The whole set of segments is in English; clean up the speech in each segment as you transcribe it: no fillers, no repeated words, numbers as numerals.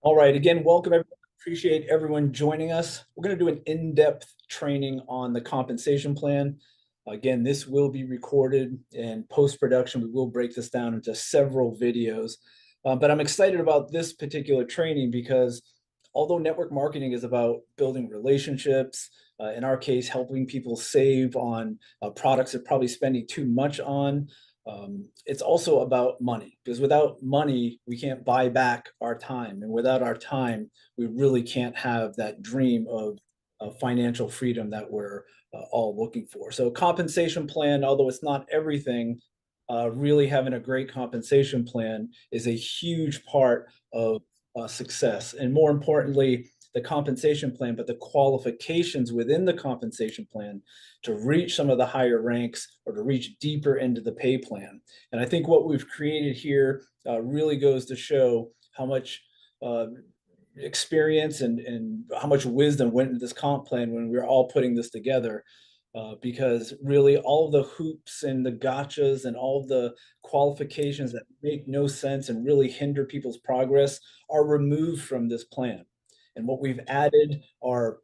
All right, again, welcome everyone. Appreciate everyone joining us. We're going to do an in-depth training on the compensation plan. Again, this will be recorded and post-production. We will break this down into several videos. But I'm excited about this particular training because although network marketing is about building relationships, in our case, helping people save on products they're probably spending too much on, it's also about money, because without money, we can't buy back our time. And without our time, we really can't have that dream of financial freedom that we're all looking for. So compensation plan, although it's not everything, really having a great compensation plan is a huge part of success. And more importantly, the compensation plan, but the qualifications within the compensation plan to reach some of the higher ranks or to reach deeper into the pay plan. And I think what we've created here really goes to show how much experience and how much wisdom went into this comp plan when we were all putting this together. Because really all of the hoops and the gotchas and all of the qualifications that make no sense and really hinder people's progress are removed from this plan. And what we've added are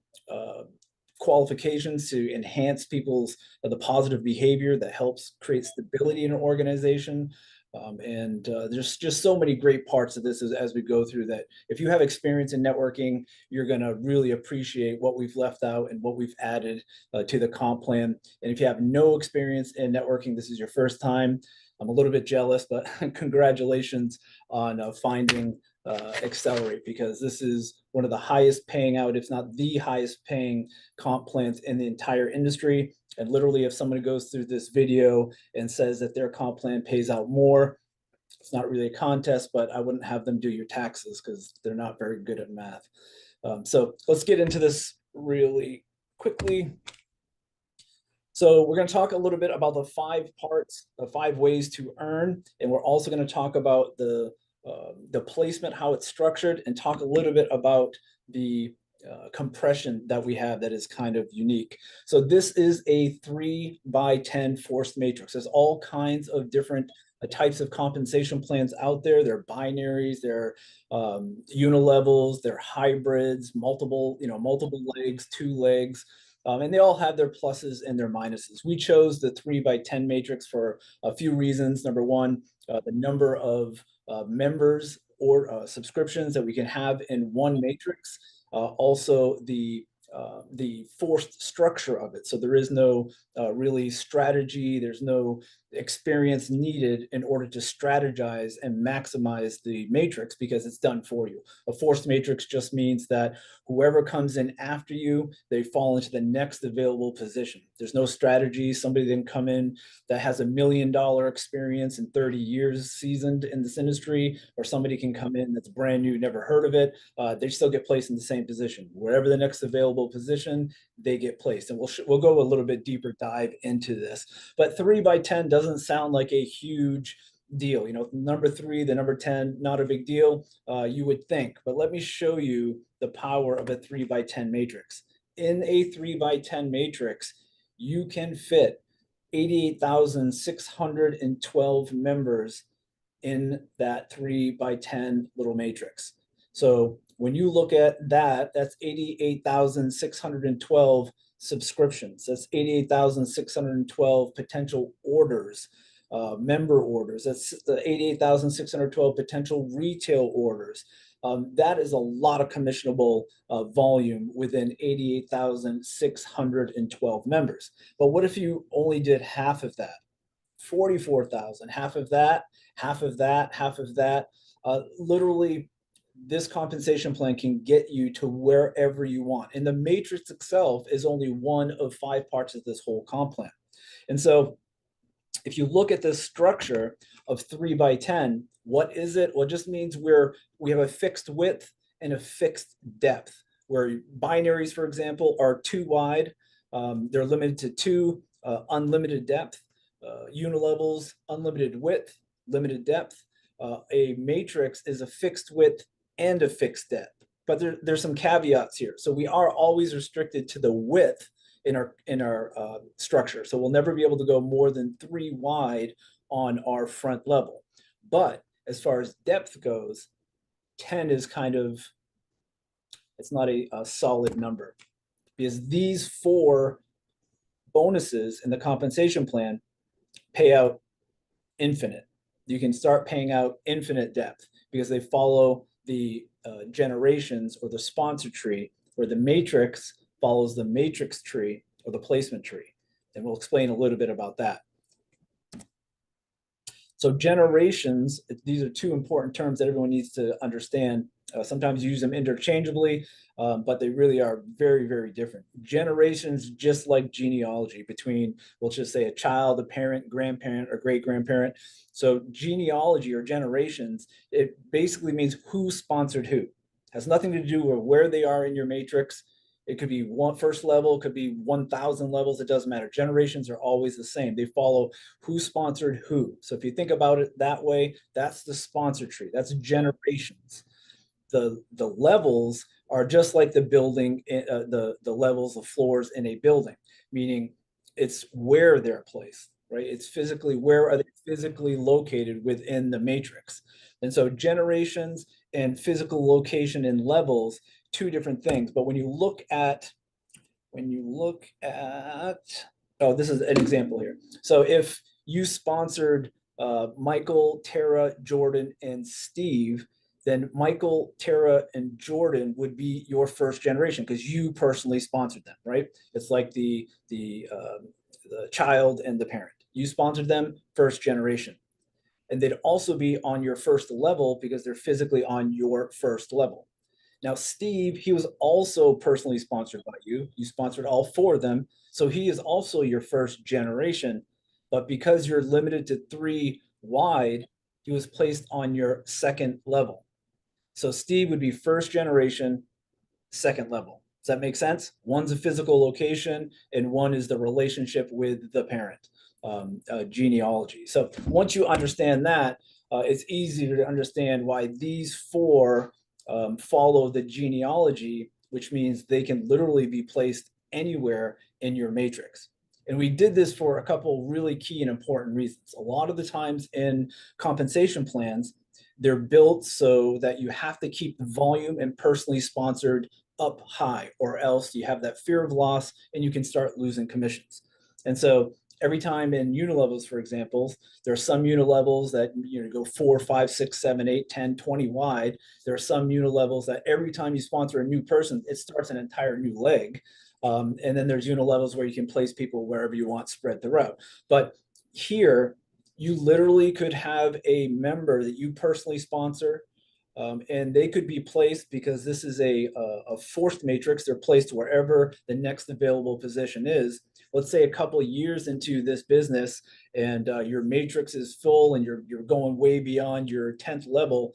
qualifications to enhance people's the positive behavior that helps create stability in an organization. There's just so many great parts of this as we go through that. If you have experience in networking, you're going to really appreciate what we've left out and what we've added to the comp plan. And if you have no experience in networking, this is your first time, I'm a little bit jealous, but congratulations on finding Xcelerate, because this is one of the highest paying out, if not the highest paying comp plans in the entire industry. And literally, if somebody goes through this video and says that their comp plan pays out more, it's not really a contest, but I wouldn't have them do your taxes because they're not very good at math. So let's get into this really quickly. So we're going to talk a little bit about the 5 parts, the 5 ways to earn, and we're also going to talk about the placement, how it's structured, and talk a little bit about the compression that we have that is kind of unique. So this is a 3x10 forced matrix. There's all kinds of different types of compensation plans out there. They're binaries, they're unilevels, they're hybrids, multiple legs, 2 legs. And they all have their pluses and their minuses. We chose the 3x10 matrix for a few reasons. Number one, the number of members or subscriptions that we can have in one matrix. Also, the forced structure of it. So there is no really strategy. There's no experience needed in order to strategize and maximize the matrix because it's done for you. A forced matrix just means that whoever comes in after you, they fall into the next available position. There's no strategy. Somebody didn't come in that has $1 million experience and 30 years seasoned in this industry, or somebody can come in that's brand new, never heard of it. They still get placed in the same position. Wherever the next available position, they get placed. And we'll go a little bit deeper dive into this. But 3x10 doesn't sound like a huge deal. Number 3, the number 10, not a big deal, you would think. But let me show you the power of a 3x10 matrix. In a 3x10 matrix, you can fit 88,612 members in that 3x10 little matrix. So when you look at that, that's 88,612 subscriptions. That's 88,612 potential orders, member orders. That's the 88,612 potential retail orders. That is a lot of commissionable volume within 88,612 members. But what if you only did half of that? 44,000, half of that, half of that, half of that. Literally, this compensation plan can get you to wherever you want. And the matrix itself is only one of 5 parts of this whole comp plan. And so if you look at this structure of 3x10, what is it? Well, it just means we have a fixed width and a fixed depth, where binaries, for example, are too wide. They're limited to 2, unlimited depth. Unilevels, unlimited width, limited depth. A matrix is a fixed width and a fixed depth, but there's some caveats here. So we are always restricted to the width in our structure. So we'll never be able to go more than 3 wide on our front level. But as far as depth goes, 10 is kind of, it's not a solid number, because these 4 bonuses in the compensation plan pay out infinite. You can start paying out infinite depth because they follow the generations or the sponsor tree, where the matrix follows the matrix tree or the placement tree. And we'll explain a little bit about that. So generations, these are 2 important terms that everyone needs to understand. Sometimes you use them interchangeably, but they really are very, very different. Generations, just like genealogy, between, we'll just say, a child, a parent, grandparent, or great-grandparent. So genealogy or generations, it basically means who sponsored who. It has nothing to do with where they are in your matrix. It could be first level, it could be 1,000 levels, it doesn't matter. Generations are always the same. They follow who sponsored who. So if you think about it that way, that's the sponsor tree. That's generations. The levels are just like the building, the levels of floors in a building, meaning it's where they're placed, right? It's physically, where are they physically located within the matrix. And so generations and physical location and levels, 2 different things. But when you look at, oh, this is an example here. So if you sponsored Michael, Tara, Jordan, and Steve, then Michael, Tara, and Jordan would be your first generation because you personally sponsored them, right? It's like the child and the parent. You sponsored them, first generation. And they'd also be on your first level because they're physically on your first level. Now, Steve, he was also personally sponsored by you. You sponsored all 4 of them. So he is also your first generation. But because you're limited to 3 wide, he was placed on your second level. So Steve would be first generation, second level. Does that make sense? One's a physical location and one is the relationship with the parent, genealogy. So once you understand that, it's easier to understand why these 4 follow the genealogy, which means they can literally be placed anywhere in your matrix. And we did this for a couple really key and important reasons. A lot of the times in compensation plans, they're built so that you have to keep the volume and personally sponsored up high, or else you have that fear of loss and you can start losing commissions. And so every time in unilevels, for example, there are some unilevels that go 4, 5, 6, 7, 8, 10, 20 wide. There are some unilevels that every time you sponsor a new person, it starts an entire new leg. And then there's unilevels where you can place people wherever you want spread throughout. But here, you literally could have a member that you personally sponsor, and they could be placed, because this is a forced matrix, they're placed wherever the next available position is. Let's say a couple of years into this business and your matrix is full and you're going way beyond your 10th level.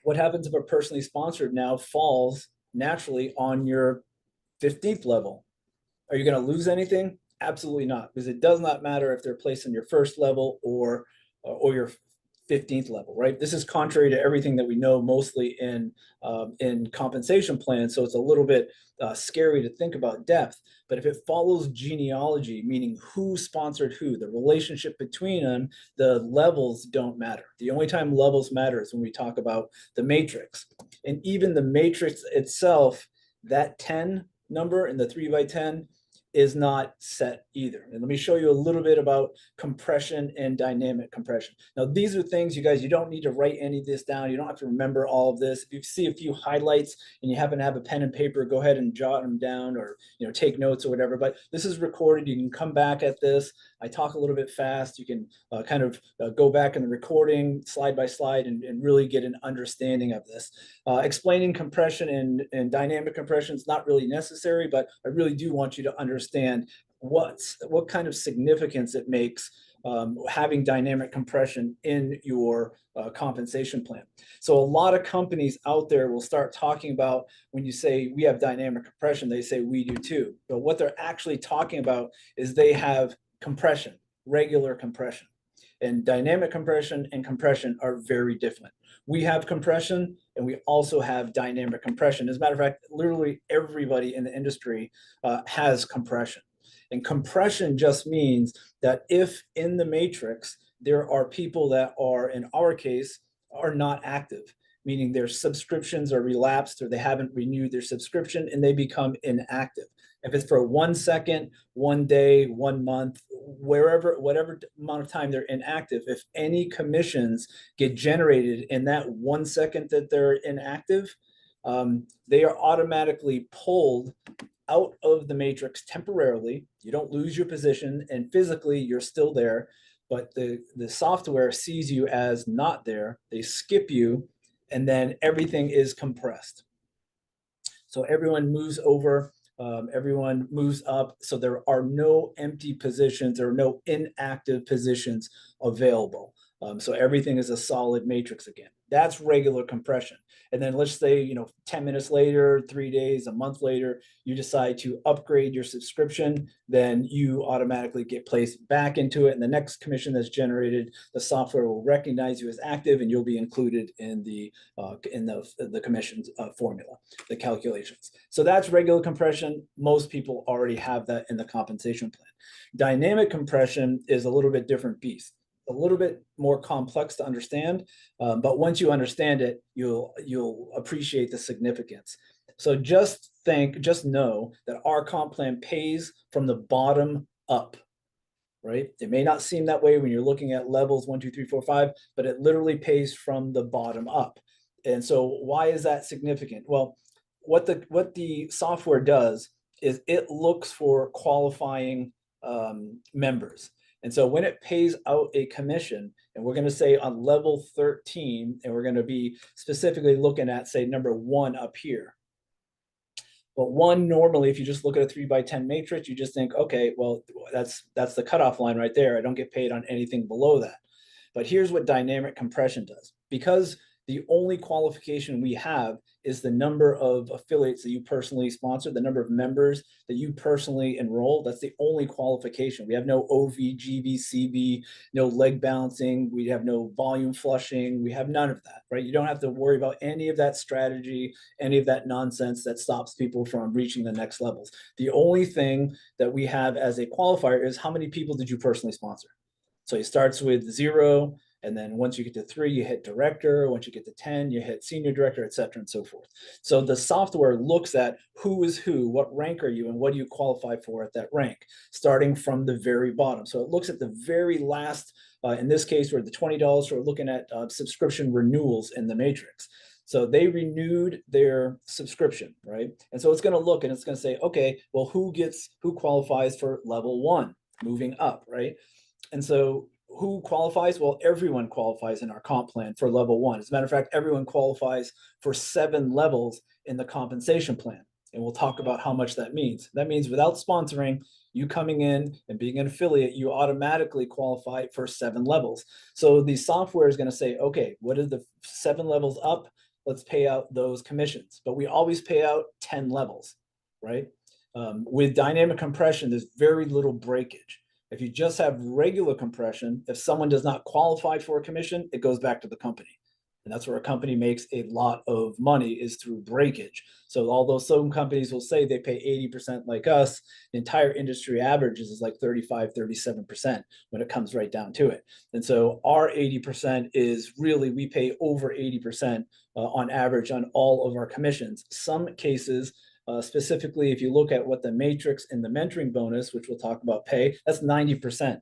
What happens if a personally sponsored now falls naturally on your 15th level? Are you going to lose anything? Absolutely not, because it does not matter if they're placed on your first level or your 15th level, right? This is contrary to everything that we know mostly in compensation plans. So it's a little bit scary to think about depth. But if it follows genealogy, meaning who sponsored who, the relationship between them, the levels don't matter. The only time levels matter is when we talk about the matrix. And even the matrix itself, that 10 number in the 3 by 10 is not set either. And let me show you a little bit about compression and dynamic compression. Now, these are things, you guys, you don't need to write any of this down. You don't have to remember all of this. If you see a few highlights and you happen to have a pen and paper, go ahead and jot them down, or take notes or whatever. But this is recorded. You can come back at this. I talk a little bit fast. You can kind of go back in the recording slide by slide and really get an understanding of this. Explaining compression and dynamic compression is not really necessary, but I really do want you to understand what kind of significance it makes having dynamic compression in your compensation plan. So a lot of companies out there will start talking about, when you say we have dynamic compression, they say we do too. But what they're actually talking about is they have compression, regular compression. And dynamic compression and compression are very different. We have compression and we also have dynamic compression. As a matter of fact, literally everybody in the industry has compression. And compression just means that if in the matrix there are people that are, in our case, are not active, meaning their subscriptions are relapsed or they haven't renewed their subscription and they become inactive. If it's for 1 second, 1 day, 1 month, wherever, whatever amount of time they're inactive, if any commissions get generated in that 1 second that they're inactive, they are automatically pulled out of the matrix temporarily. You don't lose your position, and physically you're still there, but the software sees you as not there. They skip you, and then everything is compressed. So everyone moves over, everyone moves up. So there are no empty positions, there are no inactive positions available. So everything is a solid matrix again. That's regular compression. And then let's say, 10 minutes later, 3 days, a month later, you decide to upgrade your subscription, then you automatically get placed back into it. And the next commission that's generated, the software will recognize you as active and you'll be included in the commissions formula, the calculations. So that's regular compression. Most people already have that in the compensation plan. Dynamic compression is a little bit different beast, a little bit more complex to understand, but once you understand it, you'll appreciate the significance. So just know that our comp plan pays from the bottom up, right? It may not seem that way when you're looking at levels 1, 2, 3, 4, 5, but it literally pays from the bottom up. And so why is that significant? Well, what the software does is it looks for qualifying members. And so when it pays out a commission, and we're going to say on level 13, and we're going to be specifically looking at, say, number 1 up here. But 1, normally, if you just look at a 3x10 matrix, you just think, okay, well, that's the cutoff line right there. I don't get paid on anything below that. But here's what dynamic compression does. Because the only qualification we have is the number of affiliates that you personally sponsor, the number of members that you personally enroll. That's the only qualification. We have no OV, GV, CV, no leg balancing. We have no volume flushing. We have none of that, right? You don't have to worry about any of that strategy, any of that nonsense that stops people from reaching the next levels. The only thing that we have as a qualifier is how many people did you personally sponsor? So it starts with 0, and then once you get to 3, you hit director. Once you get to 10, you hit senior director, et cetera, and so forth. So the software looks at who is who, what rank are you, and what do you qualify for at that rank, starting from the very bottom. So it looks at the very last, in this case, we're at the $20, so we're looking at subscription renewals in the matrix. So they renewed their subscription, right? And so it's going to look and it's going to say, okay, well, who qualifies for level 1, moving up, right? And so who qualifies? Well, everyone qualifies in our comp plan for level 1. As a matter of fact, everyone qualifies for 7 levels in the compensation plan. And we'll talk about how much that means. That means without sponsoring, you coming in and being an affiliate, you automatically qualify for 7 levels. So the software is going to say, okay, what are the 7 levels up? Let's pay out those commissions. But we always pay out 10 levels, right? With dynamic compression, there's very little breakage. If you just have regular compression, if someone does not qualify for a commission, it goes back to the company. And that's where a company makes a lot of money, is through breakage. So although some companies will say they pay 80% like us, the entire industry averages is like 35, 37% when it comes right down to it. And so our 80% is really, we pay over 80% on average on all of our commissions. Some cases, specifically, if you look at what the matrix and the mentoring bonus, which we'll talk about, pay, that's 90%.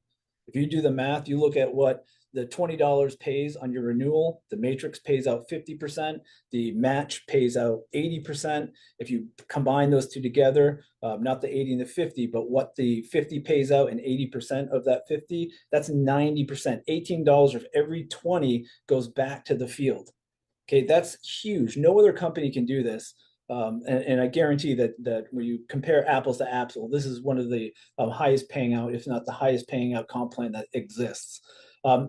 If you do the math, you look at what the $20 pays on your renewal, the matrix pays out 50%, the match pays out 80%. If you combine those two together, not the 80 and the 50, but what the 50 pays out and 80% of that 50, that's 90%. $18 of every 20 goes back to the field. Okay, that's huge. No other company can do this. And I guarantee that when you compare apples to apples, this is one of the highest paying out, if not the highest paying out comp plan that exists.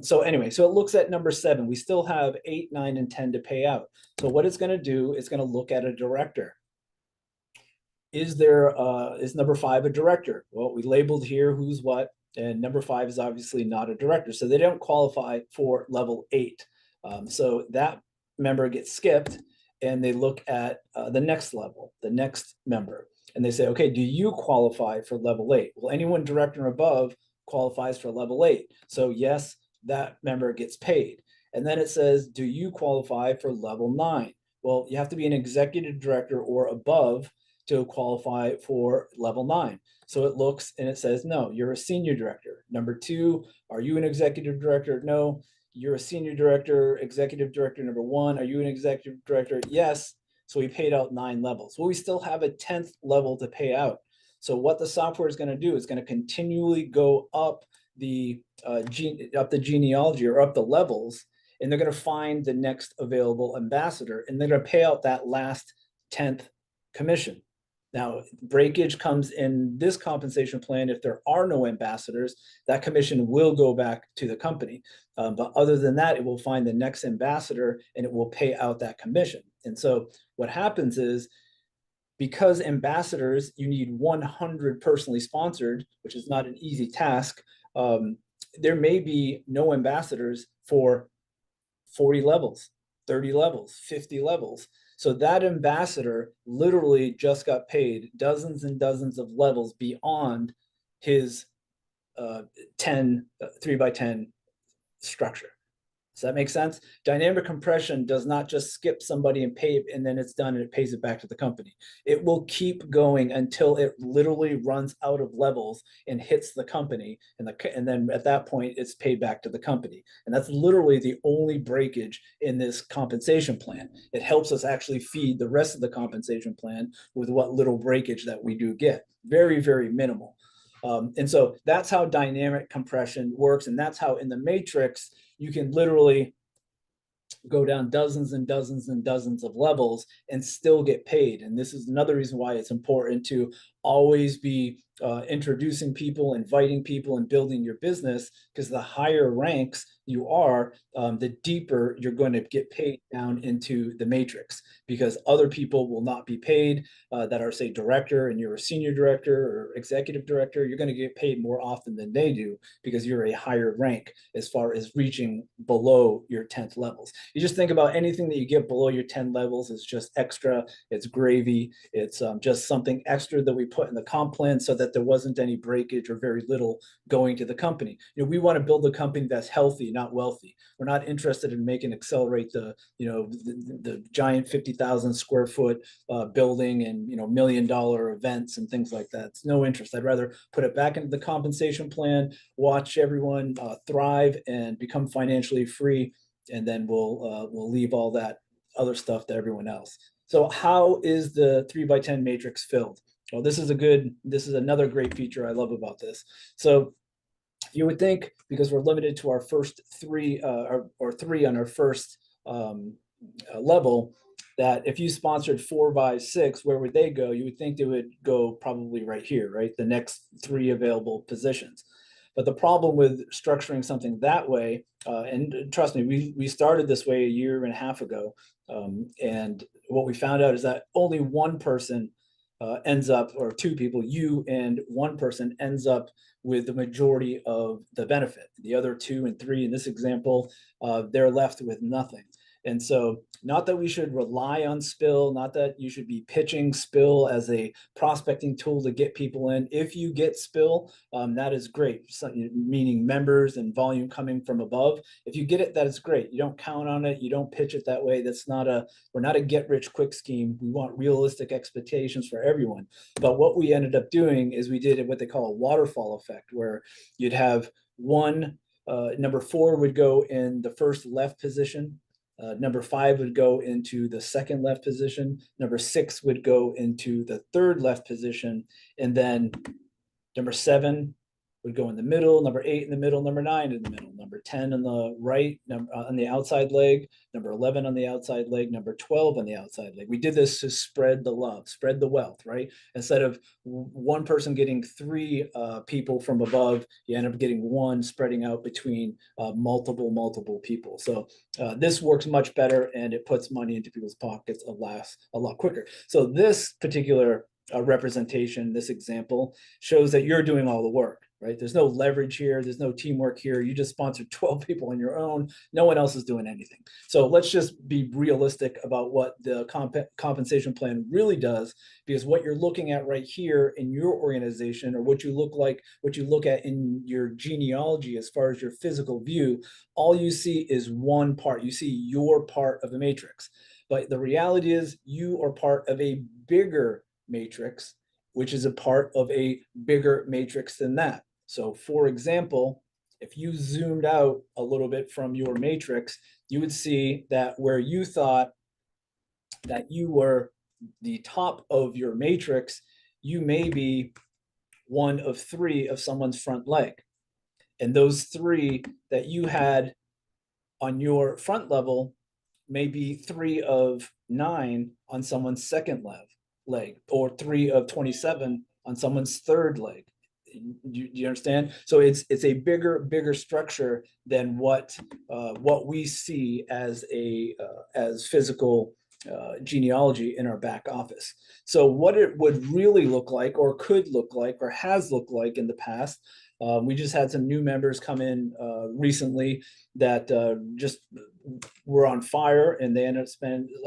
So anyway, so it looks at number 7. We still have 8, 9, and 10 to pay out. So what it's going to do is going to look at a director. Is number 5 a director? Well, we labeled here who's what, and number 5 is obviously not a director, so they don't qualify for level 8. So that member gets skipped, and they look at the next level, the next member, and they say, okay, do you qualify for level 8? Well, anyone director above qualifies for level 8. So yes, that member gets paid. And then it says, do you qualify for level 9? Well, you have to be an executive director or above to qualify for level 9. So it looks and it says, no, you're a senior director. Number 2, are you an executive director? No. You're a senior director, executive director. Number 1, are you an executive director? Yes. So we paid out 9 levels. Well, we still have a 10th level to pay out. So what the software is going to do is going to continually go up the genealogy or up the levels, and they're going to find the next available ambassador, and they're going to pay out that last 10th commission. Now, breakage comes in this compensation plan. If there are no ambassadors, that commission will go back to the company. But other than that, it will find the next ambassador and it will pay out that commission. And so what happens is, because ambassadors, you need 100 personally sponsored, which is not an easy task. There may be no ambassadors for 40 levels, 30 levels, 50 levels. So that ambassador literally just got paid dozens and dozens of levels beyond his 3x10 structure. Does that make sense? Dynamic compression does not just skip somebody and pay, and then it's done and it pays it back to the company. It will keep going until it literally runs out of levels and hits the company. And then at that point, it's paid back to the company. And that's literally the only breakage in this compensation plan. It helps us actually feed the rest of the compensation plan with what little breakage that we do get. Very, very minimal. And so that's how dynamic compression works. And that's how in the matrix, you can literally go down dozens and dozens and dozens of levels and still get paid. And this is another reason why it's important to always be introducing people, inviting people, and building your business, because the higher ranks you are, the deeper you're going to get paid down into the matrix, because other people will not be paid that are, say, director, and you're a senior director or executive director. You're going to get paid more often than they do because you're a higher rank as far as reaching below your 10th levels. You just think about anything that you get below your 10 levels is just extra. It's gravy. It's just something extra that we put in the comp plan so that there wasn't any breakage or very little going to the company. We want to build a company that's healthy, not wealthy. We're not interested in making Xcelerate the giant 50,000 square foot building and $1 million events and things like that. It's no interest. I'd rather put it back into the compensation plan, watch everyone thrive and become financially free, and then we'll leave all that other stuff to everyone else. So how is the 3x10 matrix filled? Well, this is another great feature I love about this. So you would think, because we're limited to our first 3 or 3 on our first level, that if you sponsored 4x6, where would they go? You would think they would go probably right here, right? The next 3 available positions. But the problem with structuring something that way, and trust me, we started this way a year and a half ago, and what we found out is that only one person ends up, or 2 people, you and one person, ends up with the majority of the benefit. The other 2 and 3 in this example, they're left with nothing. And so, not that we should rely on Spill, not that you should be pitching Spill as a prospecting tool to get people in. If you get Spill, that is great, meaning members and volume coming from above. If you get it, that is great. You don't count on it. You don't pitch it that way. We're not a get rich quick scheme. We want realistic expectations for everyone. But what we ended up doing is we did what they call a waterfall effect, where you'd have number 4 would go in the first left position. Number 5 would go into the second left position. Number 6 would go into the third left position. And then number 7 would go in the middle, number 8 in the middle, number 9 in the middle, number 10 on the right, on the outside leg, number 11 on the outside leg, number 12 on the outside leg. We did this to spread the love, spread the wealth, right? Instead of one person getting 3 people from above, you end up getting 1 spreading out between multiple people. So this works much better, and it puts money into people's pockets a lot quicker. So this particular representation, this example, shows that you're doing all the work, right? There's no leverage here. There's no teamwork here. You just sponsored 12 people on your own. No one else is doing anything. So let's just be realistic about what the compensation plan really does, because what you're looking at right here in your organization, or what you look at in your genealogy as far as your physical view, all you see is one part. You see your part of the matrix. But the reality is you are part of a bigger matrix, which is a part of a bigger matrix than that. So for example, if you zoomed out a little bit from your matrix, you would see that where you thought that you were the top of your matrix, you may be one of three of someone's front leg. And those three that you had on your front level may be 3 of 9 on someone's second leg, or 3 of 27 on someone's third leg. You understand? So it's a bigger structure than what we see as as physical genealogy in our back office. So what it would really look like, or could look like, or has looked like in the past. We just had some new members come in recently that just were on fire, and they ended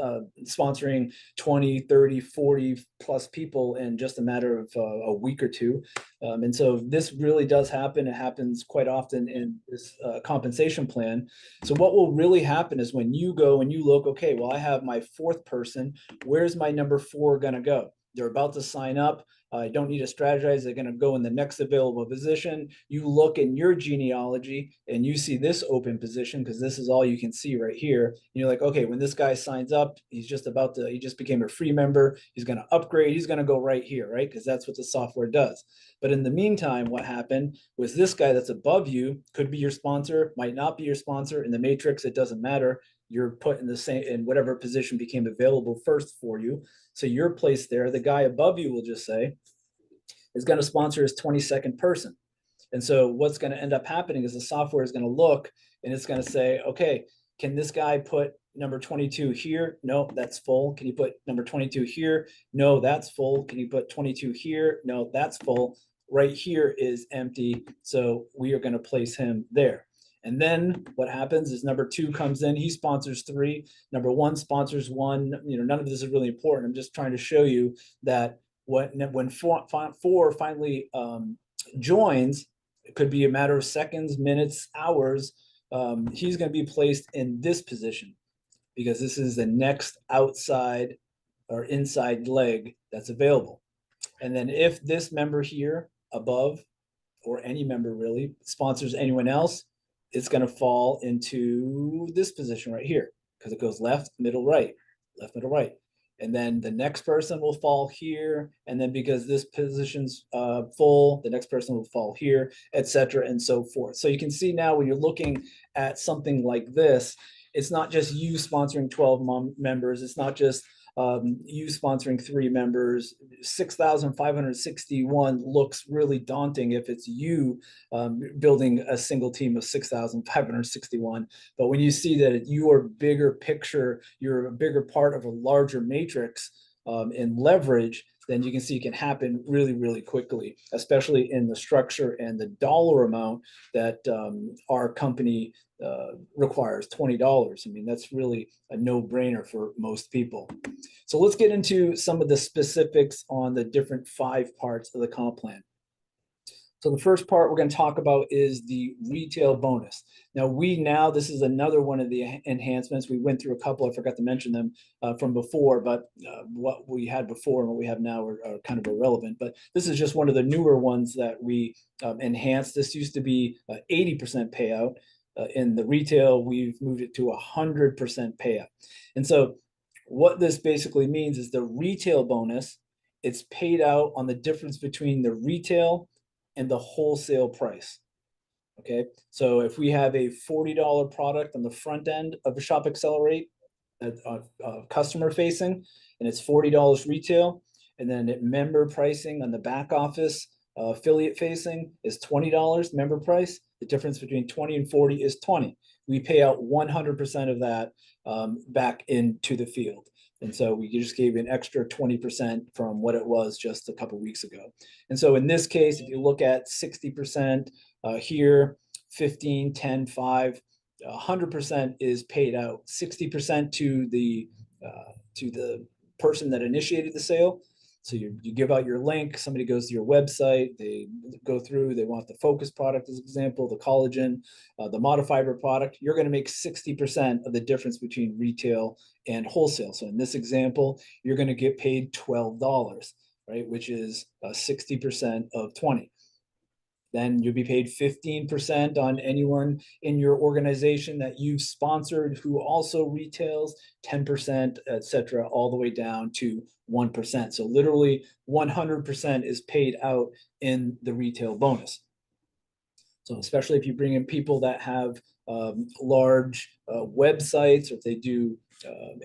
up sponsoring 20, 30, 40 plus people in just a matter of a week or two. And so this really does happen. It happens quite often in this compensation plan. So what will really happen is when you go and you look, okay, well, I have my fourth person. Where's my number 4 going to go? They're about to sign up. I don't need to strategize. They're going to go in the next available position. You look in your genealogy and you see this open position, because this is all you can see right here. And you're like, okay, when this guy signs up, he just became a free member. He's going to upgrade. He's going to go right here, right? Because that's what the software does. But in the meantime, what happened was this guy that's above you could be your sponsor, might not be your sponsor. In the matrix, it doesn't matter. You're put in the same, in whatever position became available first for you. So you're placed there. The guy above you, will just say, is going to sponsor his 22nd person. And so what's going to end up happening is the software is going to look and it's going to say, okay, can this guy put number 22 here? No, that's full. Can you put number 22 here? No, that's full. Can you put 22 here? No, that's full. Right here is empty. So we are going to place him there. And then what happens is number 2 comes in, he sponsors 3, number 1 sponsors 1. None of this is really important. I'm just trying to show you that when 4 finally joins, it could be a matter of seconds, minutes, hours. He's going to be placed in this position, because this is the next outside or inside leg that's available. And then if this member here above, or any member really, sponsors anyone else, it's going to fall into this position right here, because it goes left, middle, right, left, middle, right. And then the next person will fall here. And then because this position's full, the next person will fall here, etc., and so forth. So you can see now when you're looking at something like this, it's not just you sponsoring 12 members. It's not just you sponsoring 3 members. 6,561 looks really daunting if it's you building a single team of 6,561. But when you see that your bigger picture, you're a bigger part of a larger matrix in leverage, then you can see it can happen really, really quickly, especially in the structure and the dollar amount that our company requires, $20. I mean, that's really a no-brainer for most people. So let's get into some of the specifics on the different 5 parts of the comp plan. So the first part we're going to talk about is the retail bonus. Now this is another one of the enhancements. We went through a couple, I forgot to mention them from before, but what we had before and what we have now are kind of irrelevant. But this is just one of the newer ones that we enhanced. This used to be 80% payout. In the retail, we've moved it to 100% payout. And so what this basically means is the retail bonus, it's paid out on the difference between the retail and the wholesale price. Okay, so if we have a $40 product on the front end of a Shop Xcelerate, customer facing, and it's $40 retail, and then member pricing on the back office, affiliate facing is $20 member price. The difference between 20 and 40 is 20. we pay out 100% of that back into the field. And so we just gave an extra 20% from what it was just a couple weeks ago. And so in this case, if you look at 60% here, 15, 10, 5, 100% is paid out. 60% to the person that initiated the sale. So you give out your link, somebody goes to your website, they go through, they want the focus product as an example, the collagen, the modifiber product. You're going to make 60% of the difference between retail and wholesale. So in this example, you're going to get paid $12, right? Which is 60% of 20. Then you'll be paid 15% on anyone in your organization that you've sponsored who also retails, 10%, etc., all the way down to 1%. So literally 100% is paid out in the retail bonus. So especially if you bring in people that have large websites, or if they do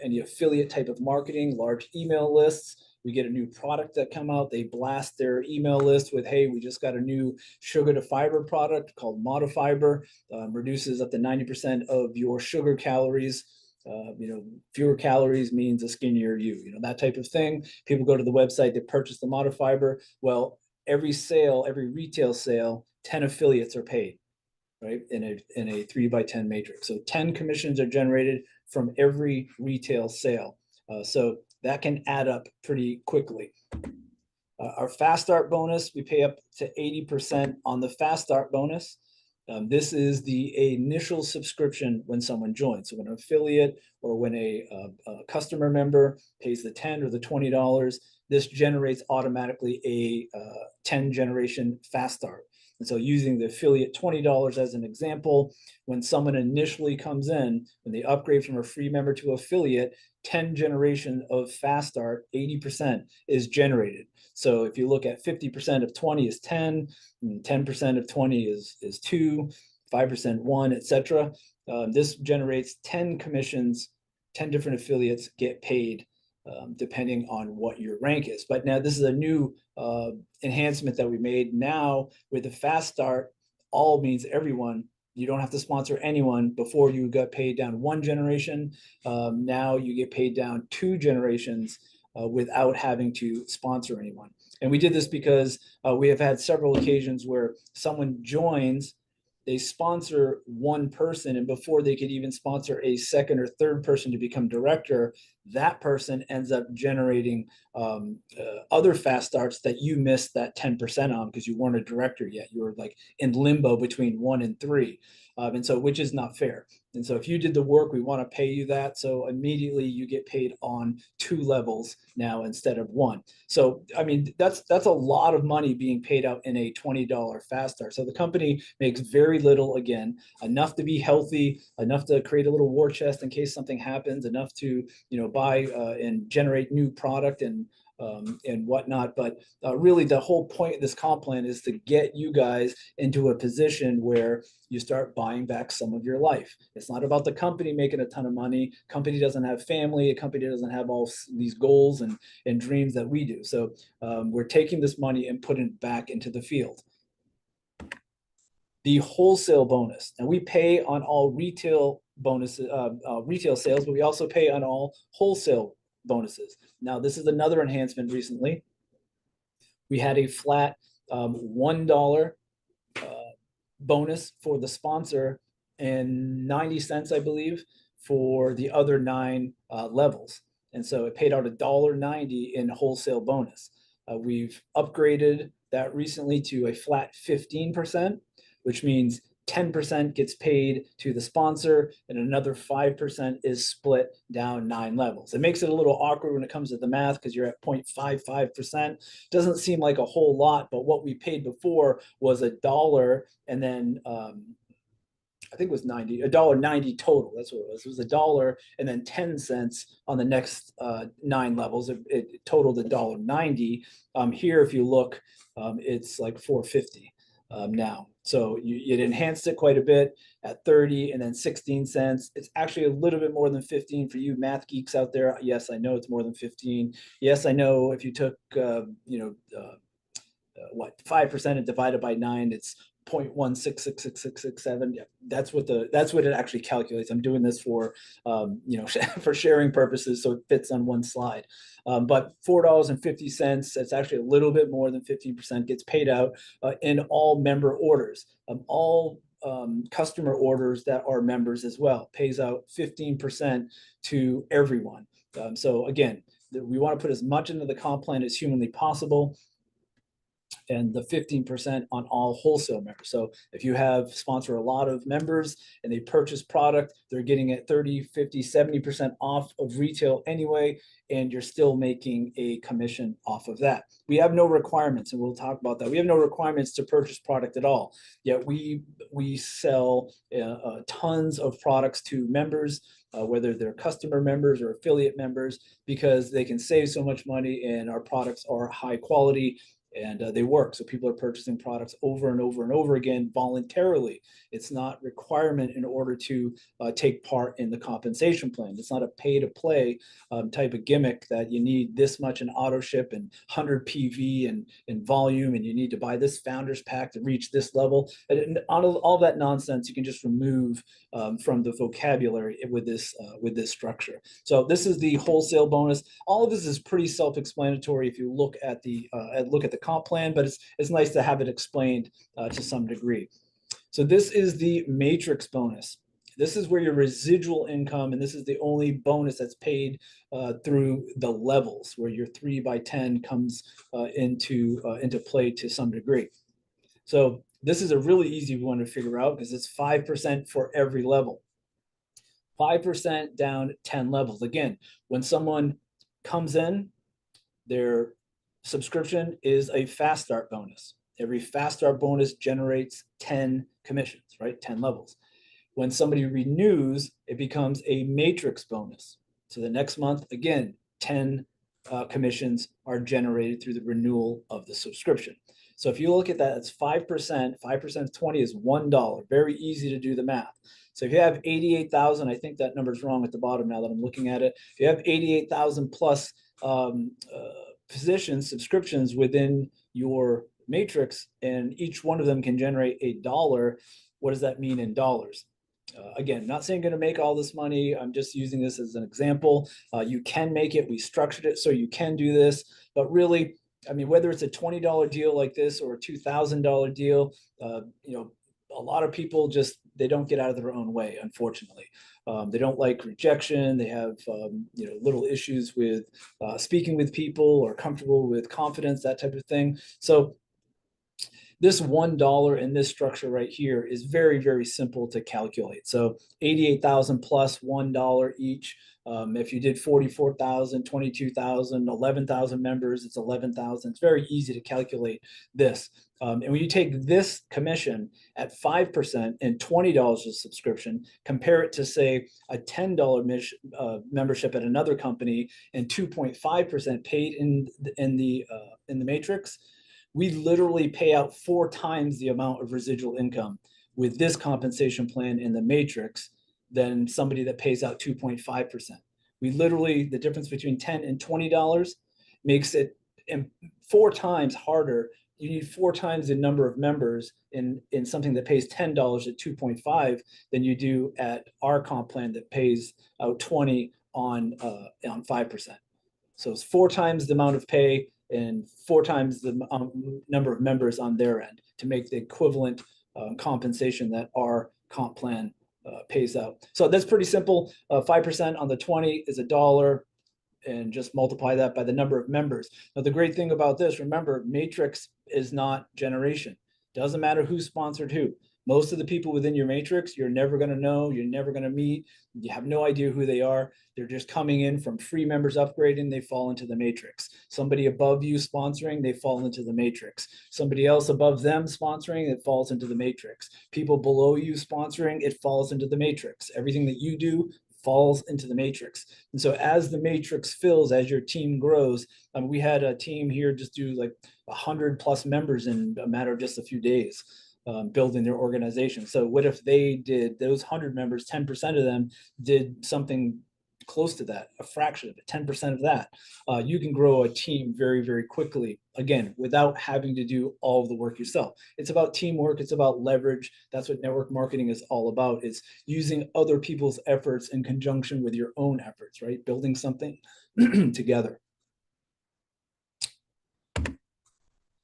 any affiliate type of marketing, large email lists, we get a new product that come out, they blast their email list with, hey, we just got a new sugar to fiber product called Modifiber, reduces up to 90% of your sugar calories. Fewer calories means a skinnier you, that type of thing. People go to the website, they purchase the Modifiber. Well, every sale, every retail sale, 10 affiliates are paid, right? In a 3x10 matrix. So 10 commissions are generated from every retail sale. So that can add up pretty quickly. Our fast start bonus, we pay up to 80% on the fast start bonus. This is the initial subscription when someone joins. So when an affiliate or when a customer member pays the $10 or the $20, this generates automatically a 10 generation fast start. And so using the affiliate $20 as an example, when someone initially comes in, when they upgrade from a free member to affiliate, 10 generation of fast start, 80% is generated. So if you look at 50% of 20 is 10, and 10% of 20 is 2, 5% 1, etc. This generates 10 commissions, 10 different affiliates get paid depending on what your rank is. But now this is a new enhancement that we made. Now with the fast start, all means everyone. You don't have to sponsor anyone. Before you got paid down 1 generation. Now you get paid down 2 generations without having to sponsor anyone. And we did this because we have had several occasions where someone joins, they sponsor one person, and before they could even sponsor a second or third person to become director, that person ends up generating other fast starts that you missed that 10% on because you weren't a director yet. You were like in limbo between 1 and 3. And so, which is not fair. And so if you did the work, we want to pay you that. So immediately you get paid on 2 levels now instead of 1. So, I mean, that's a lot of money being paid out in a $20 fast start. So the company makes very little, again, enough to be healthy, enough to create a little war chest in case something happens, enough to, buy and generate new product and whatnot. But really the whole point of this comp plan is to get you guys into a position where you start buying back some of your life. It's not about the company making a ton of money. Company doesn't have family. A company doesn't have all these goals and dreams that we do. So we're taking this money and putting it back into the field. The wholesale bonus. And we pay on all retail bonuses, retail sales, but we also pay on all wholesale bonuses. Now, this is another enhancement recently. We had a flat $1 bonus for the sponsor and 90 cents, I believe, for the other 9 levels. And so it paid out $1.90 in wholesale bonus. We've upgraded that recently to a flat 15%, which means 10% gets paid to the sponsor and another 5% is split down 9 levels. It makes it a little awkward when it comes to the math because you're at 0.55%. Doesn't seem like a whole lot, but what we paid before was $1 and then I think it was $1.90 total. That's what it was. It was $1 and then 10 cents on the next 9 levels. It totaled $1.90. Here, if you look, it's like $4.50 now. So it enhanced it quite a bit at 30 and then 16 cents. It's actually a little bit more than 15 for you math geeks out there. Yes, I know it's more than 15. Yes, I know if you took, 5% and divided by 9, it's 0.1666667. Yeah, that's what it actually calculates. I'm doing this for for sharing purposes, so it fits on one slide. But $4.50, that's actually a little bit more than 15%, gets paid out in all member orders. All customer orders that are members as well, pays out 15% to everyone. So again, we want to put as much into the comp plan as humanly possible, and the 15% on all wholesale members. So if you have sponsor a lot of members and they purchase product, they're getting it 30, 50, 70% off of retail anyway, and you're still making a commission off of that. We have no requirements, and we'll talk about that. We have no requirements to purchase product at all. Yet we sell tons of products to members, whether they're customer members or affiliate members, because they can save so much money and our products are high quality and they work. So people are purchasing products over and over and over again voluntarily. It's not requirement in order to take part in the compensation plan. It's not a pay to play type of gimmick that you need this much in auto ship and 100 PV and volume, and you need to buy this founders pack to reach this level. And all that nonsense you can just remove from the vocabulary with this structure. So this is the wholesale bonus. All of this is pretty self-explanatory if you look at the comp plan, but it's nice to have it explained to some degree. So this is the matrix bonus. This is where your residual income, and this is the only bonus that's paid through the levels, where your 3x10 comes into play to some degree. So this is a really easy one to figure out because it's 5% for every level. 5% down 10 levels. Again, when someone comes in, their subscription is a fast start bonus. Every fast start bonus generates 10 commissions, right? 10 levels. When somebody renews, it becomes a matrix bonus. So the next month, again, 10 commissions are generated through the renewal of the subscription. So if you look at that, it's 5%. 5% of 20 is $1. Very easy to do the math. So if you have 88,000, I think that number's wrong at the bottom now that I'm looking at it. If you have 88,000 plus positions, subscriptions within your matrix, and each one of them can generate $1, what does that mean in dollars? Again, not saying going to make all this money. I'm just using this as an example. You can make it. We structured it so you can do this. But really, I mean, whether it's a $20 deal like this or a $2,000 deal, a lot of people just, they don't get out of their own way, unfortunately. They don't like rejection. They have, little issues with speaking with people or comfortable with confidence, that type of thing. So this $1 in this structure right here is very, very simple to calculate. So 88,000 plus $1 each. If you did 44,000, 22,000, 11,000 members, it's 11,000. It's very easy to calculate this. And when you take this commission at 5% and $20 a subscription, compare it to, say, a $10 membership at another company and 2.5% paid in the matrix, we literally pay out 4 times the amount of residual income with this compensation plan in the matrix than somebody that pays out 2.5%. We literally, the difference between $10 and $20 makes it 4 times harder. You need 4 times the number of members in something that pays $10 at 2.5 than you do at our comp plan that pays out 20 on 5%. So it's 4 times the amount of pay and 4 times the number of members on their end to make the equivalent compensation that our comp plan pays out. So that's pretty simple. 5% on the 20 is $1, and just multiply that by the number of members. Now, the great thing about this, remember, matrix is not generation. Doesn't matter who sponsored who. Most of the people within your matrix, you're never going to know, you're never going to meet. You have no idea who they are. They're just coming in from free members upgrading, they fall into the matrix. Somebody above you sponsoring, they fall into the matrix. Somebody else above them sponsoring, it falls into the matrix. People below you sponsoring, it falls into the matrix. Everything that you do falls into the matrix. And so as the matrix fills, as your team grows, we had a team here just do like 100 plus members in a matter of just a few days. Building their organization. So what if they did, those 100 members, 10% of them did something close to that, a fraction of it, 10% of that, you can grow a team very, very quickly, again, without having to do all of the work yourself. It's about teamwork. It's about leverage. That's what network marketing is all about. It's using other people's efforts in conjunction with your own efforts, right? Building something together.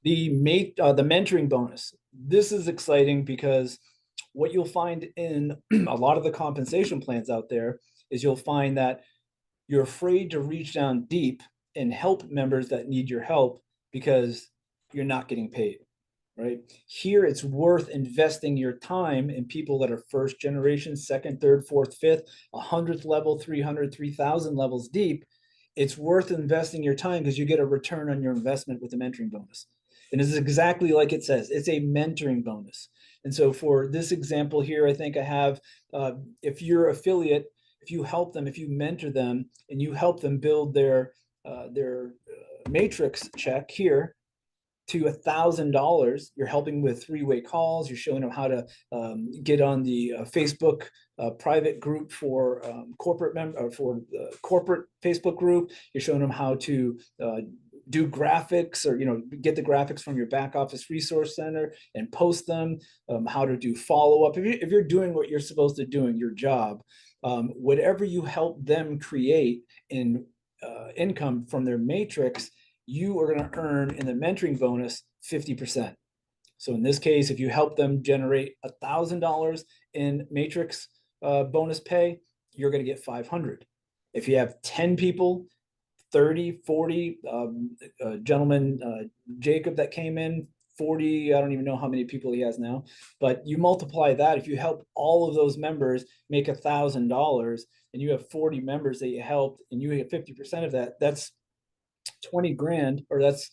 The mentoring bonus. This is exciting because what you'll find in a lot of the compensation plans out there is you'll find that you're afraid to reach down deep and help members that need your help because you're not getting paid, right? Here, it's worth investing your time in people that are first generation, second, third, fourth, fifth, 100th level, 300, 3,000 levels deep. It's worth investing your time because you get a return on your investment with the mentoring bonus. And this is exactly like it says, it's a mentoring bonus. And so for this example here, I think I have, if you're affiliate, if you help them, if you mentor them and you help them build their matrix check here to $1,000, you're helping with three-way calls. You're showing them how to get on the Facebook private group for corporate for the corporate Facebook group. You're showing them how to do graphics, or get the graphics from your back office resource center and post them. How to do follow-up. If you're doing what you're supposed to do in your job, whatever you help them create in income from their matrix, you are going to earn in the mentoring bonus 50%. So in this case, if you help them generate $1,000 in matrix bonus pay, you're going to get 500. If you have 10 people, 30, 40, gentleman, Jacob, that came in, 40, I don't even know how many people he has now, but you multiply that. If you help all of those members make $1,000 and you have 40 members that you helped and you get 50% of that, that's 20 grand, or that's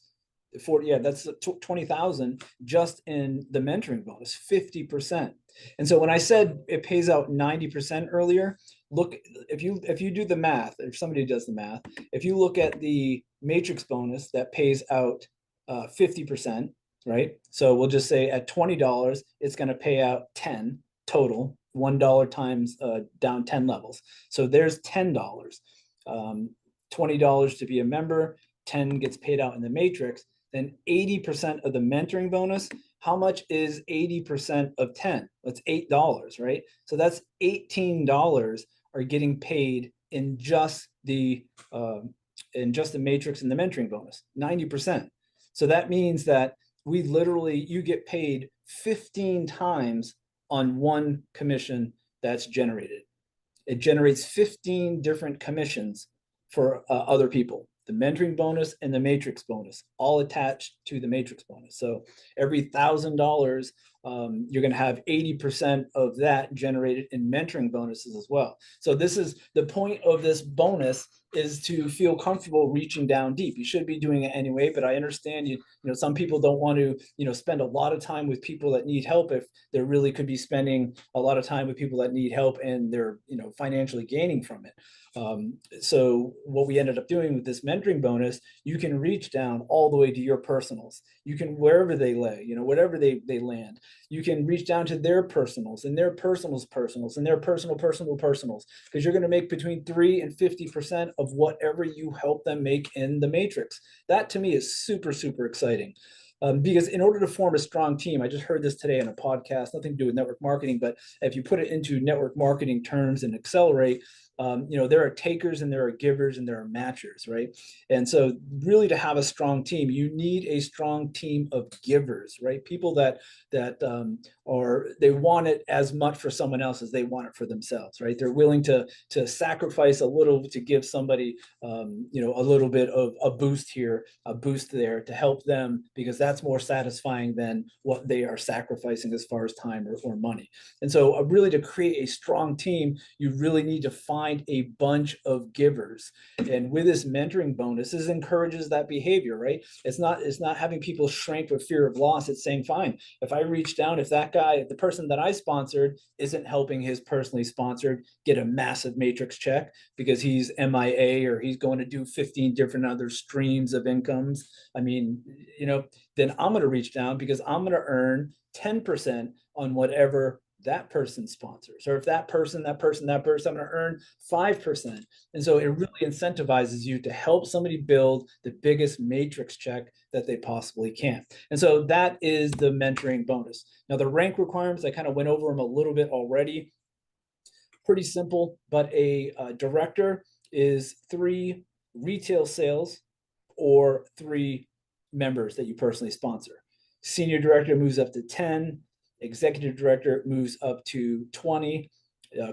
40, yeah, that's 20,000 just in the mentoring bonus, 50%. And so when I said it pays out 90% earlier, look, if you do the math, if somebody does the math, if you look at the matrix bonus that pays out 50%, right? So we'll just say at $20, it's going to pay out 10 total, $1 times down 10 levels. So there's $10. $20 to be a member, 10 gets paid out in the matrix. Then 80% of the mentoring bonus. How much is 80% of 10? That's $8, right? So that's $18 are getting paid in just the matrix and the mentoring bonus, 90%. So that means that you get paid 15 times on one commission that's generated. It generates 15 different commissions for other people. The mentoring bonus and the matrix bonus, all attached to the matrix bonus. So every $1,000, you're going to have 80% of that generated in mentoring bonuses as well. So this is the point of this bonus, is to feel comfortable reaching down deep. You should be doing it anyway, but I understand some people don't want to spend a lot of time with people that need help if they really could be spending a lot of time with people that need help and they're financially gaining from it. So what we ended up doing with this mentoring bonus, you can reach down all the way to your personals. You can, wherever they lay, whatever they land, you can reach down to their personals and their personals and their personals, because you're going to make between 3 and 50% of whatever you help them make in the matrix. That to me is super, super exciting. Because in order to form a strong team, I just heard this today in a podcast, nothing to do with network marketing, but if you put it into network marketing terms and Xcelerate, there are takers and there are givers and there are matchers, right? And so really, to have a strong team, you need a strong team of givers, right? People that they want it as much for someone else as they want it for themselves, right? They're willing to sacrifice a little to give somebody a little bit of a boost here, a boost there, to help them, because that's more satisfying than what they are sacrificing as far as time or money. And so really, to create a strong team, you really need to find a bunch of givers. And with this mentoring bonus, this encourages that behavior, right? It's not having people shrink with fear of loss. It's saying, fine, if I reach down, if that guy, the person that I sponsored, isn't helping his personally sponsored get a massive matrix check because he's MIA or he's going to do 15 different other streams of incomes, then I'm going to reach down because I'm going to earn 10% on whatever that person sponsors, or if that person, I'm going to earn 5%. And so it really incentivizes you to help somebody build the biggest matrix check that they possibly can. And so that is the mentoring bonus. Now, the rank requirements, I kind of went over them a little bit already. Pretty simple, but a director is 3 retail sales or 3 members that you personally sponsor. Senior director moves up to 10, executive director moves up to 20,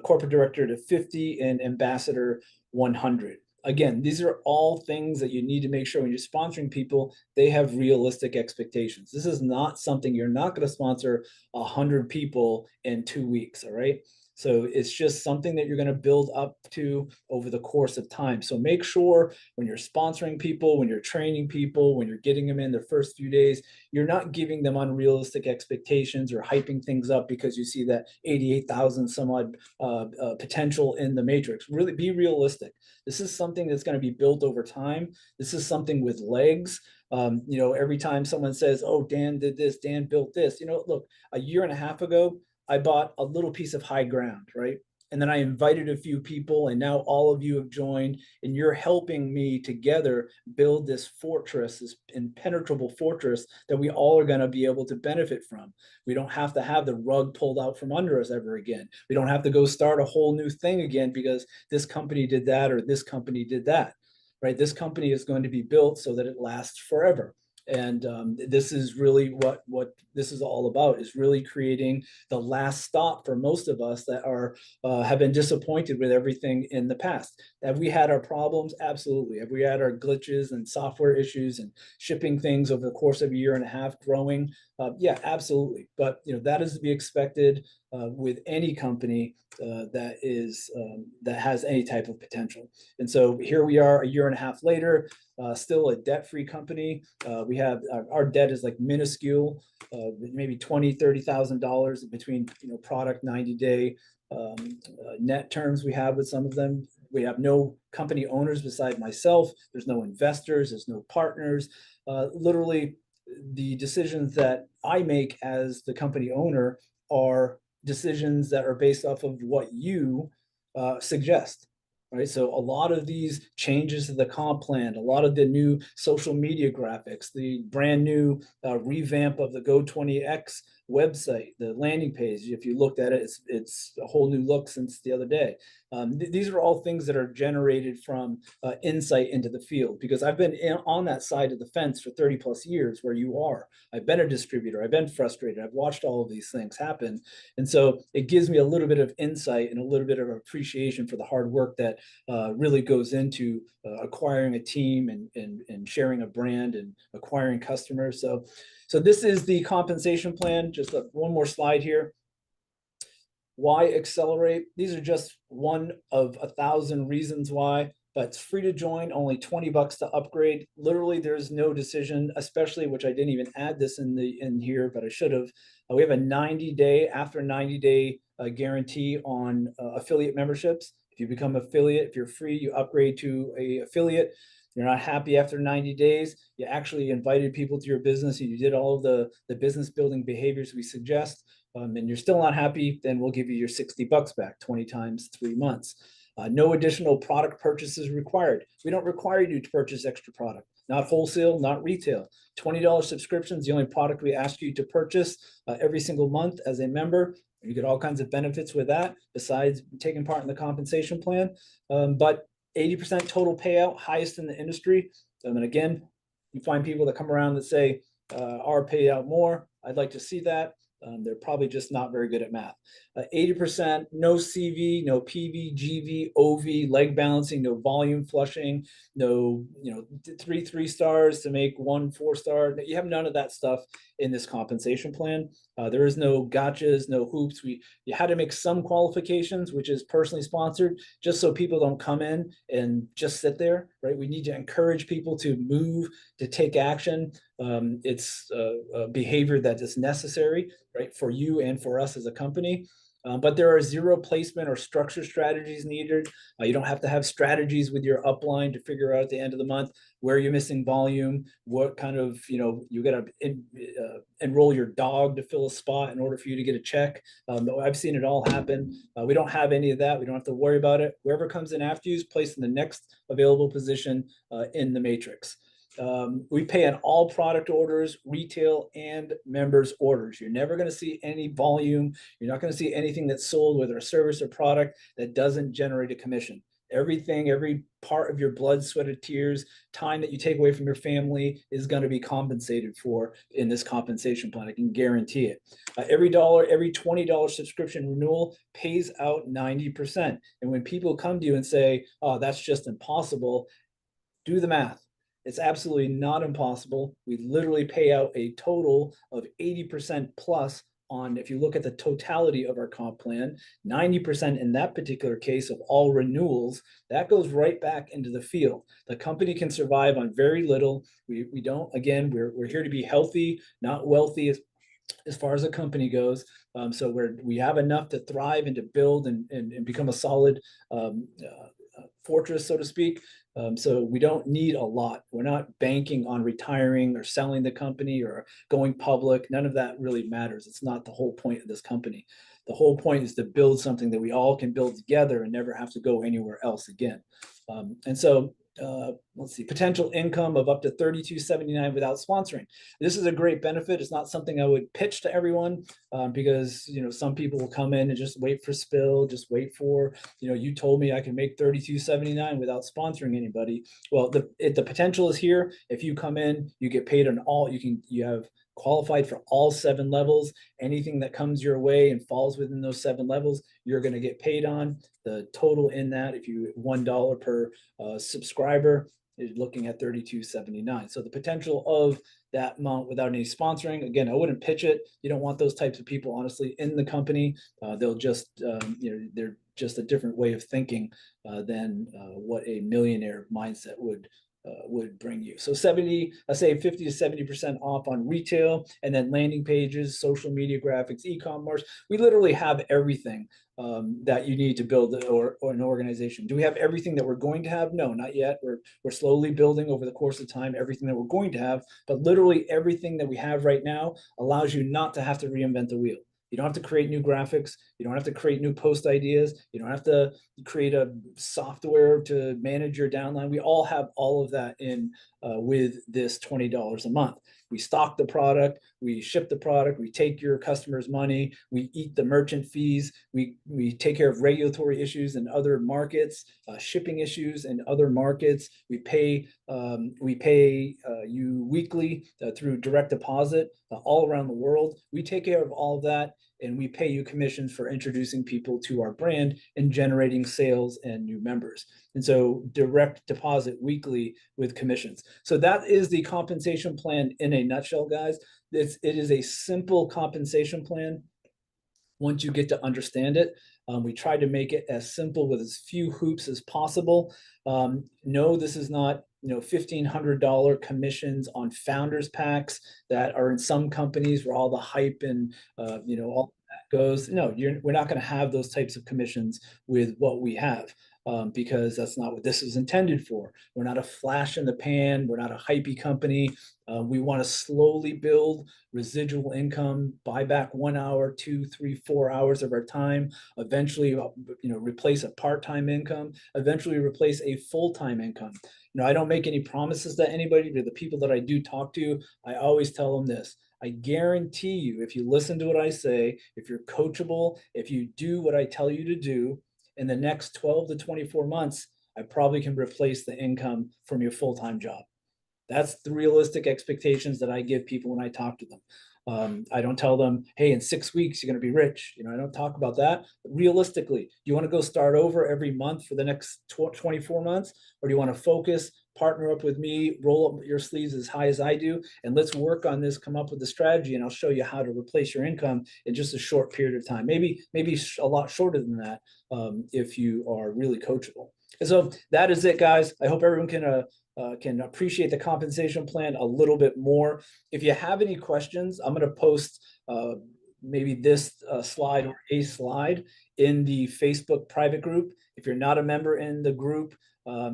corporate director to 50, and ambassador 100. Again, these are all things that you need to make sure when you're sponsoring people, they have realistic expectations. This is not something, you're not going to sponsor 100 people in 2 weeks, all right? So it's just something that you're going to build up to over the course of time. So make sure when you're sponsoring people, when you're training people, when you're getting them in their first few days, you're not giving them unrealistic expectations or hyping things up because you see that 88,000 some odd potential in the matrix. Really be realistic. This is something that's going to be built over time. This is something with legs. Every time someone says, oh, Dan did this, Dan built this, look, a year and a half ago, I bought a little piece of high ground, right? And then I invited a few people, and now all of you have joined, and you're helping me together build this fortress, this impenetrable fortress that we all are going to be able to benefit from. We don't have to have the rug pulled out from under us ever again. We don't have to go start a whole new thing again because this company did that or this company did that, right? This company is going to be built so that it lasts forever. And this is really what this is all about, is really creating the last stop for most of us that are have been disappointed with everything in the past. Have we had our problems? Absolutely. Have we had our glitches and software issues and shipping things over the course of a year and a half growing? Yeah, absolutely. But that is to be expected with any company that has any type of potential. And so here we are a year and a half later, still a debt-free company. We have our debt is like minuscule, maybe $20,000-$30,000 between product 90-day net terms we have with some of them. We have no company owners beside myself. There's no investors. There's no partners. Literally, the decisions that I make as the company owner are decisions that are based off of what you suggest. Right. So a lot of these changes to the comp plan, a lot of the new social media graphics, the brand new revamp of the Go20X website, the landing page, if you looked at it, it's a whole new look since the other day. These are all things that are generated from insight into the field, because I've been on that side of the fence for 30 plus years where you are. I've been a distributor. I've been frustrated. I've watched all of these things happen. And so it gives me a little bit of insight and a little bit of appreciation for the hard work that really goes into acquiring a team and sharing a brand and acquiring customers. So this is the compensation plan. Just one more slide here. Why Xcelerate? These are just one of 1,000 reasons why, but it's free to join, only $20 to upgrade. Literally, there's no decision, especially, which I didn't even add this in here, but I should have. We have a 90-day, after 90-day guarantee on affiliate memberships. If you become affiliate, if you're free, you upgrade to a affiliate. You're not happy after 90 days, you actually invited people to your business and you did all of the business building behaviors we suggest, and you're still not happy, then we'll give you your $60 back, 20 times 3 months. No additional product purchases required. We don't require you to purchase extra product. Not wholesale, not retail. $20 subscriptions, the only product we ask you to purchase every single month as a member. You get all kinds of benefits with that, besides taking part in the compensation plan. But 80% total payout, highest in the industry. And again, you find people that come around that say, our payout more. I'd like to see that. They're probably just not very good at math. 80%, no CV, no PV, GV, OV, leg balancing, no volume flushing, no 3 stars to make 1 4-star. You have none of that stuff in this compensation plan. There is no gotchas, no hoops. You had to make some qualifications, which is personally sponsored, just so people don't come in and just sit there, right? We need to encourage people to move, to take action. It's a behavior that is necessary, right, for you and for us as a company. But there are zero placement or structure strategies needed. You don't have to have strategies with your upline to figure out at the end of the month where you're missing volume, what kind of, you got to enroll your dog to fill a spot in order for you to get a check. I've seen it all happen. We don't have any of that. We don't have to worry about it. Whoever comes in after you is placed in the next available position in the matrix. We pay on all product orders, retail and members orders. You're never going to see any volume. You're not going to see anything that's sold, whether a service or product, that doesn't generate a commission. Everything, every part of your blood, sweat, and tears, time that you take away from your family is going to be compensated for in this compensation plan. I can guarantee it. Every $20 subscription renewal pays out 90%. And when people come to you and say, oh, that's just impossible, do the math. It's absolutely not impossible. We literally pay out a total of 80% plus on, if you look at the totality of our comp plan, 90% in that particular case of all renewals, that goes right back into the field. The company can survive on very little. We don't, again, we're here to be healthy, not wealthy as far as the company goes. So we have enough to thrive and to build and become a solid fortress, so to speak. So we don't need a lot. We're not banking on retiring or selling the company or going public. None of that really matters. It's not the whole point of this company. The whole point is to build something that we all can build together and never have to go anywhere else again. And so let's see, potential income of up to $32.79 without sponsoring. This is a great benefit. It's not something I would pitch to everyone because some people will come in and just wait for spill, just wait for, you told me I can make $32.79 without sponsoring anybody. Well, the potential is here. If you come in, you get paid on all, you have qualified for all 7 levels. Anything that comes your way and falls within those 7 levels, you're going to get paid on. The total in that, if you $1 per subscriber, is looking at $32.79. So the potential of that amount without any sponsoring, again, I wouldn't pitch it. You don't want those types of people, honestly, in the company. They'll just, they're just a different way of thinking than what a millionaire mindset would bring you. So I say 50 to 70% off on retail, and then landing pages, social media graphics, e-commerce. We literally have everything that you need to build or an organization. Do we have everything that we're going to have? No, not yet. We're slowly building over the course of time everything that we're going to have, but literally everything that we have right now allows you not to have to reinvent the wheel. You don't have to create new graphics. You don't have to create new post ideas. You don't have to create a software to manage your downline. We all have all of that in with this $20 a month. We stock the product, we ship the product, we take your customers' money, we eat the merchant fees, we take care of regulatory issues in other markets, shipping issues in other markets. We pay you weekly through direct deposit all around the world. We take care of all of that, and we pay you commissions for introducing people to our brand and generating sales and new members. And so direct deposit weekly with commissions. So that is the compensation plan in a nutshell, guys. It is a simple compensation plan once you get to understand it. We try to make it as simple with as few hoops as possible. No, this is not $1,500 commissions on founders packs that are in some companies where all the hype and all that goes. No, we're not going to have those types of commissions with what we have. Because that's not what this is intended for. We're not a flash in the pan. We're not a hypey company. We want to slowly build residual income, buy back 1 hour, 2, 3, 4 hours of our time, eventually, replace a part-time income, eventually replace a full-time income. I don't make any promises to anybody, but the people that I do talk to, I always tell them this. I guarantee you, if you listen to what I say, if you're coachable, if you do what I tell you to do, in the next 12 to 24 months, I probably can replace the income from your full-time job. That's the realistic expectations that I give people when I talk to them. I don't tell them, hey, in 6 weeks, you're going to be rich. I don't talk about that. But realistically, do you want to go start over every month for the next 24 months? Or do you want to focus, partner up with me, roll up your sleeves as high as I do, and let's work on this, come up with a strategy, and I'll show you how to replace your income in just a short period of time. Maybe a lot shorter than that if you are really coachable. And so that is it, guys. I hope everyone can appreciate the compensation plan a little bit more. If you have any questions, I'm going to post maybe this slide or a slide in the Facebook private group. If you're not a member in the group,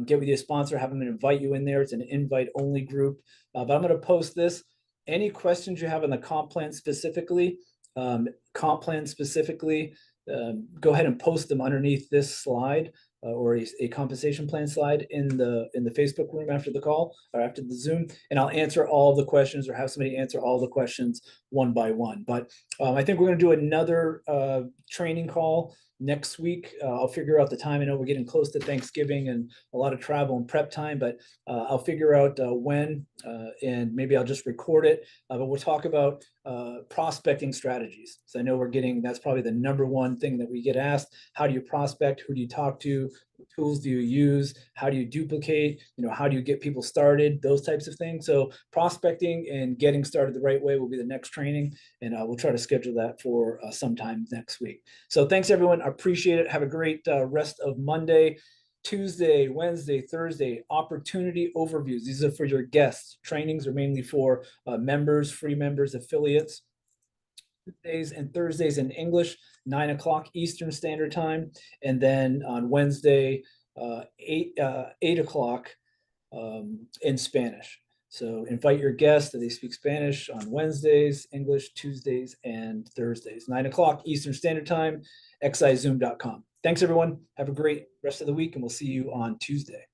get with your sponsor, have them invite you in there. It's an invite only group. But I'm going to post this. Any questions you have on the comp plan specifically, go ahead and post them underneath this slide or a compensation plan slide in the Facebook room after the call or after the Zoom, and I'll answer all of the questions or have somebody answer all the questions one by one. But I think we're going to do another training call next week. I'll figure out the time. I know we're getting close to Thanksgiving and a lot of travel and prep time, but I'll figure out when, and maybe I'll just record it. But we'll talk about prospecting strategies. So I know that's probably the number one thing that we get asked. How do you prospect? Who do you talk to? What tools do you use? How do you duplicate? How do you get people started? Those types of things. So prospecting and getting started the right way will be the next training, and we'll try to schedule that for sometime next week. So thanks everyone. I appreciate it. Have a great rest of Monday. Tuesday, Wednesday, Thursday, opportunity overviews. These are for your guests. Trainings are mainly for members, free members, affiliates. Tuesdays and Thursdays in English, 9 o'clock Eastern Standard Time. And then on Wednesday, 8 o'clock in Spanish. So invite your guests that they speak Spanish on Wednesdays, English, Tuesdays, and Thursdays, 9 o'clock Eastern Standard Time, xizoom.com. Thanks, everyone. Have a great rest of the week, and we'll see you on Tuesday.